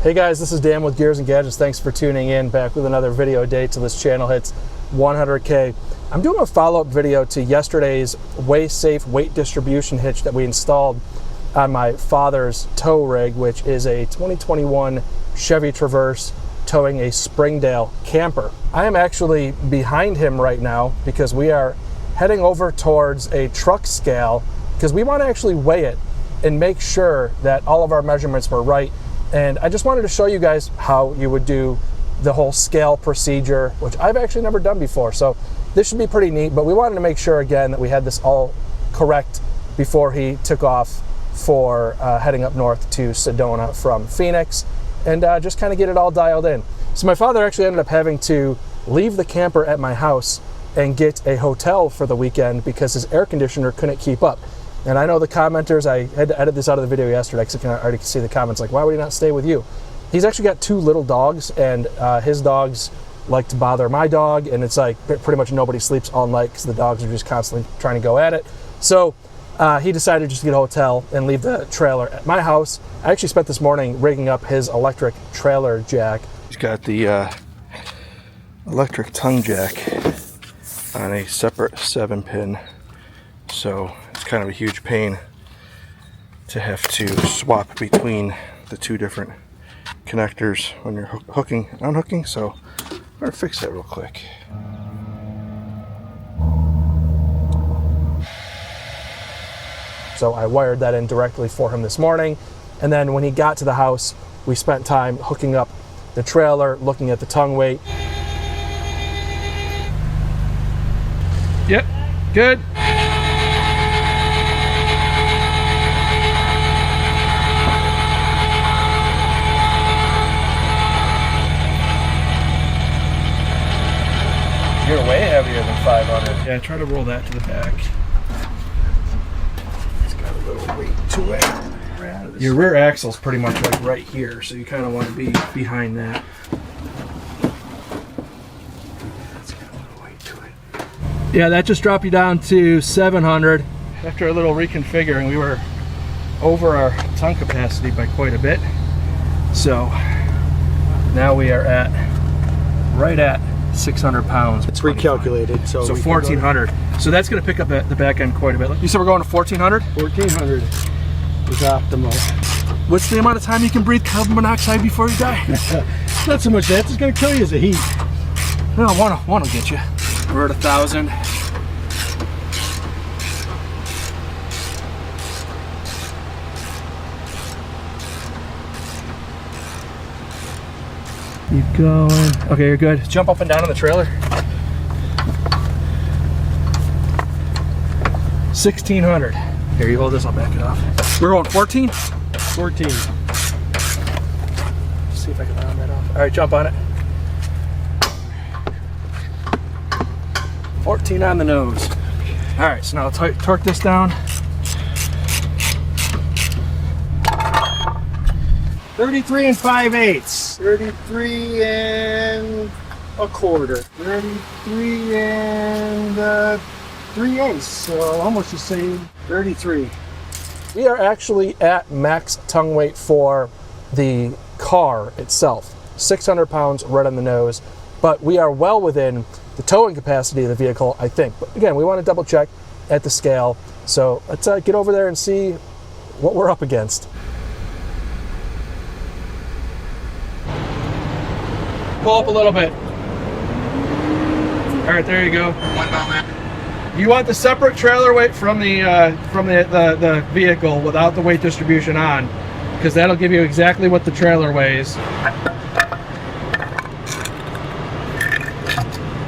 Hey guys, this is Dan with Gears and Gadgets. Thanks for tuning in, back with another video day till this channel hits 100K. I'm doing a follow-up video to yesterday's safe weight distribution hitch that we installed on my father's tow rig, which is a 2021 Chevy Traverse towing a Springdale camper. I am actually behind him right now because we are heading over towards a truck scale because we want to actually weigh it and make sure that all of our measurements were right. And I just wanted to show you guys how you would do the whole scale procedure, which I've actually never done before. So this should be pretty neat, but we wanted to make sure again that we had this all correct before he took off for heading up north to Sedona from Phoenix, and just kind of get it all dialed in. So my father actually ended up having to leave the camper at my house and get a hotel for the weekend because his air conditioner couldn't keep up. And I know the commenters, I had to edit this out of the video yesterday because I already see the comments like, why would he not stay with you? He's actually got two little dogs, and his dogs like to bother my dog, and it's like pretty much nobody sleeps all night because the dogs are just constantly trying to go at it. So he decided just to get a hotel and leave the trailer at my house. I actually spent this morning rigging up his electric trailer jack. He's got the electric tongue jack on a separate 7-pin, so it's kind of a huge pain to have to swap between the two different connectors when you're hooking and unhooking, so I'm going to fix that real quick. So I wired that in directly for him this morning, and then when he got to the house, we spent time hooking up the trailer, looking at the tongue weight. Yep, good. You're way heavier than 500. Yeah, try to roll that to the back. It's got a little weight to it. Your rear axle's pretty much like right here, so you kind of want to be behind that. That's got a little weight to it. Yeah, that just dropped you down to 700. After a little reconfiguring, we were over our tongue capacity by quite a bit. So now we are right at 600 pounds. It's recalculated, so 1400. So that's going to pick up the back end quite a bit. You said we're going to 1400? 1400 is optimal. What's the amount of time you can breathe carbon monoxide before you die? Not so much that. It's going to kill you as a heat. No, one will get you. We're at 1,000. Keep going. Okay, you're good. Jump up and down on the trailer. 1,600. Here, you hold this, I'll back it off. We're going 14? 14. Let's see if I can round that off. All right, jump on it. 14 on the nose. All right, so now I'll torque this down. 33 and 5/8. 33 and a quarter. 33 and 3/8. So almost the same. 33. We are actually at max tongue weight for the car itself. 600 pounds right on the nose. But we are well within the towing capacity of the vehicle, I think. But again, we want to double check at the scale. So let's get over there and see what we're up against. Pull up a little bit. All right, there you go. You want the separate trailer weight from the vehicle without the weight distribution on, because that'll give you exactly what the trailer weighs.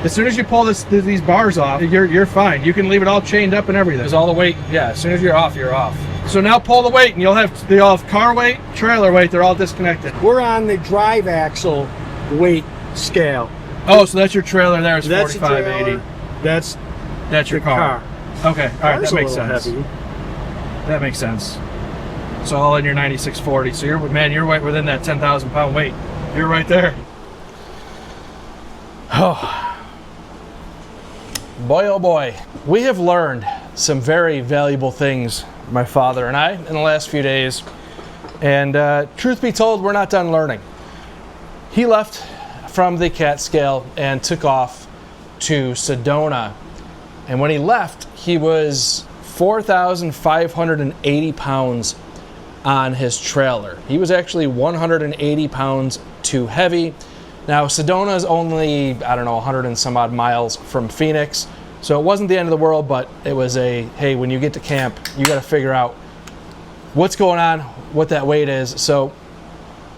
As soon as you pull these bars off, you're fine. You can leave it all chained up and everything. There's all the weight. Yeah, as soon as you're off, you're off. So now pull the weight, and you'll have car weight, trailer weight. They're all disconnected. We're on the drive axle weight scale. Oh, so that's your trailer there. It's 4580. That's your car. Okay, all right, that makes sense. Heavy. That makes sense. So all in your 9640. So you're right within that 10,000 pound weight. You're right there. Oh. Boy, oh boy. We have learned some very valuable things, my father and I, in the last few days. And truth be told, we're not done learning. He left from the Catskill and took off to Sedona. And when he left, he was 4,580 pounds on his trailer. He was actually 180 pounds too heavy. Now, Sedona is only, I don't know, 100 and some odd miles from Phoenix. So it wasn't the end of the world, but it was a, hey, when you get to camp, you got to figure out what's going on, what that weight is. So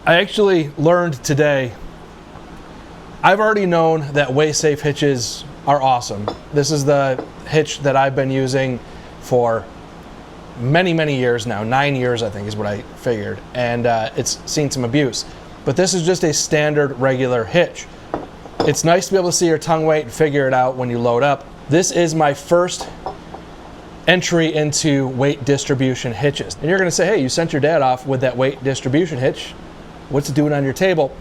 I actually learned today, I've already known that Way-Safe hitches are awesome. This is the hitch that I've been using for many, many years now. 9 years, I think, is what I figured. And it's seen some abuse. But this is just a standard, regular hitch. It's nice to be able to see your tongue weight and figure it out when you load up. This is my first entry into weight distribution hitches. And you're gonna say, hey, you sent your dad off with that weight distribution hitch. What's it doing on your table?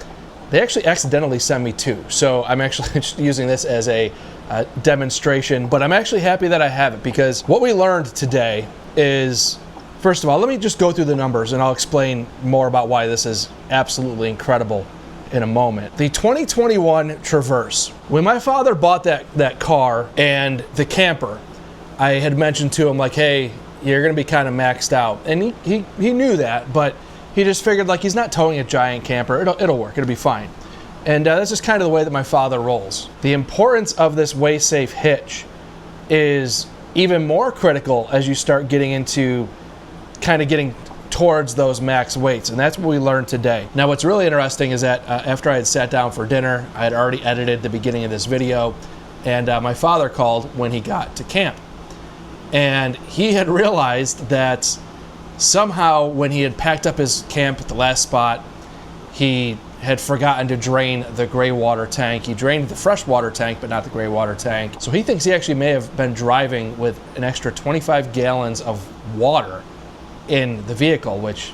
They actually accidentally sent me two. So I'm actually just using this as a demonstration, but I'm actually happy that I have it, because what we learned today is, first of all, let me just go through the numbers and I'll explain more about why this is absolutely incredible in a moment. The 2021 Traverse. When my father bought that car and the camper, I had mentioned to him, like, hey, you're gonna be kind of maxed out. And he knew that, but he just figured, like, he's not towing a giant camper. It'll work, it'll be fine. And that's just kind of the way that my father rolls. The importance of this Way-Safe hitch is even more critical as you start getting into kind of getting towards those max weights, and that's what we learned today. Now, what's really interesting is that after I had sat down for dinner, I had already edited the beginning of this video, and my father called when he got to camp. And he had realized that somehow when he had packed up his camp at the last spot, he had forgotten to drain the gray water tank. He drained the fresh water tank, but not the gray water tank. So he thinks he actually may have been driving with an extra 25 gallons of water in the vehicle, which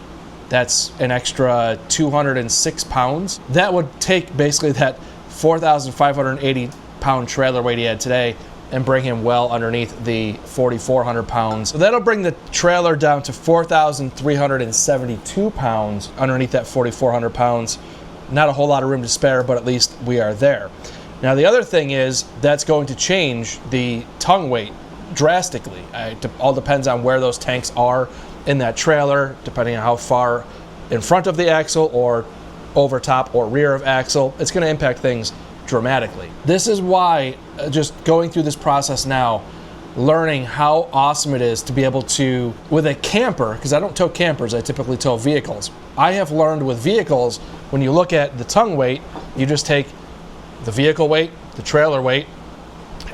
that's an extra 206 pounds. That would take basically that 4,580 pound trailer weight he had today and bring him well underneath the 4,400 pounds. So that'll bring the trailer down to 4,372 pounds underneath that 4,400 pounds. Not a whole lot of room to spare, but at least we are there. Now, the other thing is that's going to change the tongue weight drastically. It all depends on where those tanks are in that trailer, depending on how far in front of the axle or over top or rear of axle. It's going to impact things dramatically. This is why just going through this process now, learning how awesome it is to be able to, with a camper, because I don't tow campers, I typically tow vehicles. I have learned with vehicles, when you look at the tongue weight, you just take the vehicle weight, the trailer weight,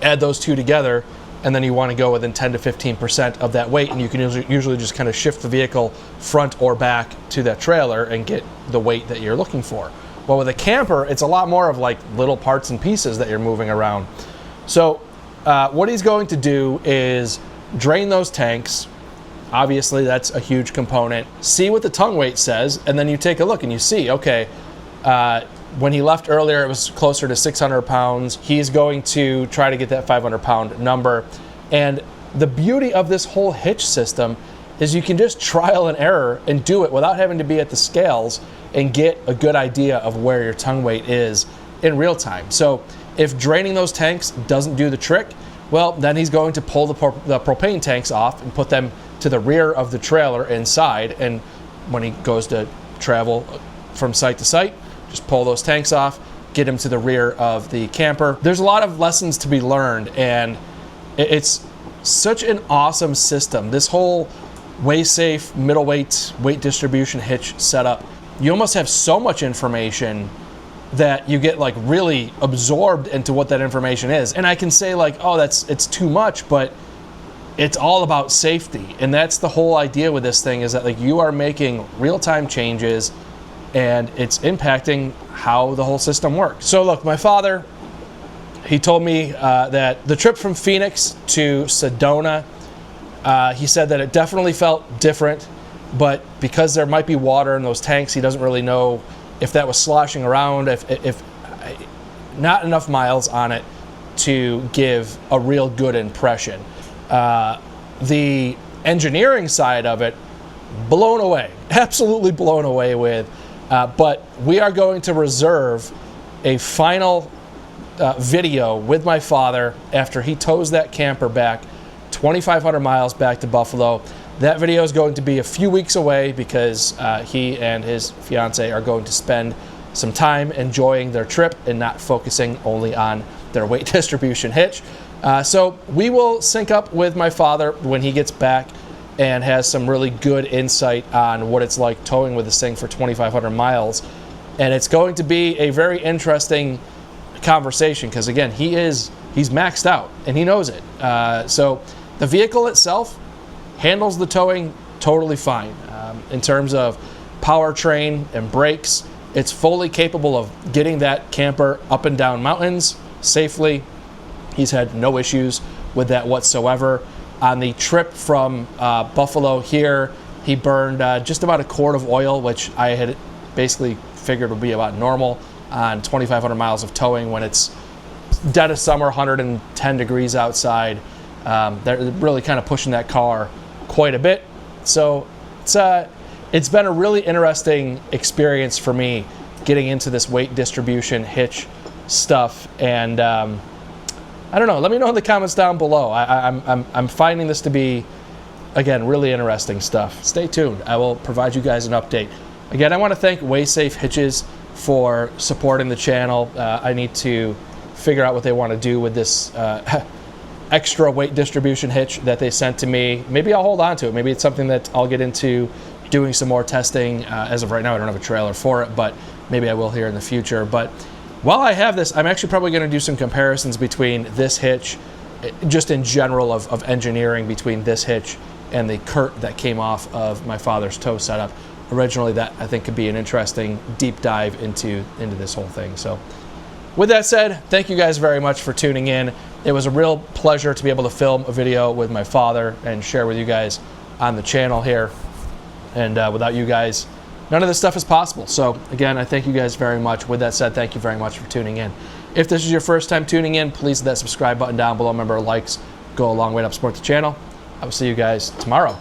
add those two together, and then you want to go within 10 to 15% of that weight, and you can usually just kind of shift the vehicle front or back to that trailer and get the weight that you're looking for. Well, with a camper, it's a lot more of like little parts and pieces that you're moving around. So what he's going to do is drain those tanks. Obviously, that's a huge component. See what the tongue weight says, and then you take a look and you see, okay, when he left earlier, it was closer to 600 pounds. He's going to try to get that 500 pound number. And the beauty of this whole hitch system is you can just trial and error and do it without having to be at the scales and get a good idea of where your tongue weight is in real time. So if draining those tanks doesn't do the trick, well, then he's going to pull the propane tanks off and put them to the rear of the trailer inside. And when he goes to travel from site to site, just pull those tanks off, get him to the rear of the camper. There's a lot of lessons to be learned, and it's such an awesome system. This whole Way-Safe middleweight weight distribution hitch setup, you almost have so much information that you get like really absorbed into what that information is. And I can say like, oh, it's too much, but it's all about safety. And that's the whole idea with this thing, is that like you are making real-time changes and it's impacting how the whole system works. So look, my father, he told me that the trip from Phoenix to Sedona, he said that it definitely felt different, but because there might be water in those tanks, he doesn't really know if that was sloshing around, if not enough miles on it to give a real good impression. The engineering side of it blown away, absolutely blown away with. But we are going to reserve a final video with my father after he tows that camper back 2,500 miles back to Buffalo. That video is going to be a few weeks away because he and his fiance are going to spend some time enjoying their trip and not focusing only on their weight distribution hitch. So we will sync up with my father when he gets back and has some really good insight on what it's like towing with this thing for 2,500 miles. And it's going to be a very interesting conversation because, again, he's maxed out and he knows it. So the vehicle itself handles the towing totally fine. In terms of powertrain and brakes, it's fully capable of getting that camper up and down mountains safely. He's had no issues with that whatsoever. On the trip from Buffalo here, he burned just about a quart of oil, which I had basically figured would be about normal on 2,500 miles of towing when it's dead of summer, 110 degrees outside. They're really kind of pushing that car quite a bit. So it's been a really interesting experience for me getting into this weight distribution hitch stuff. And I don't know. Let me know in the comments down below. I'm finding this to be, again, really interesting stuff. Stay tuned. I will provide you guys an update. Again, I want to thank WaySafe Hitches for supporting the channel. I need to figure out what they want to do with this extra weight distribution hitch that they sent to me. Maybe I'll hold on to it. Maybe it's something that I'll get into doing some more testing. As of right now, I don't have a trailer for it, but maybe I will here in the future. But while I have this, I'm actually probably going to do some comparisons between this hitch, just in general of engineering, between this hitch and the Curt that came off of my father's tow setup. Originally, that I think could be an interesting deep dive into this whole thing. So with that said, thank you guys very much for tuning in. It was a real pleasure to be able to film a video with my father and share with you guys on the channel here. And without you guys, none of this stuff is possible. So again, I thank you guys very much. With that said, thank you very much for tuning in. If this is your first time tuning in, please hit that subscribe button down below. Remember, likes go a long way to help support the channel. I will see you guys tomorrow.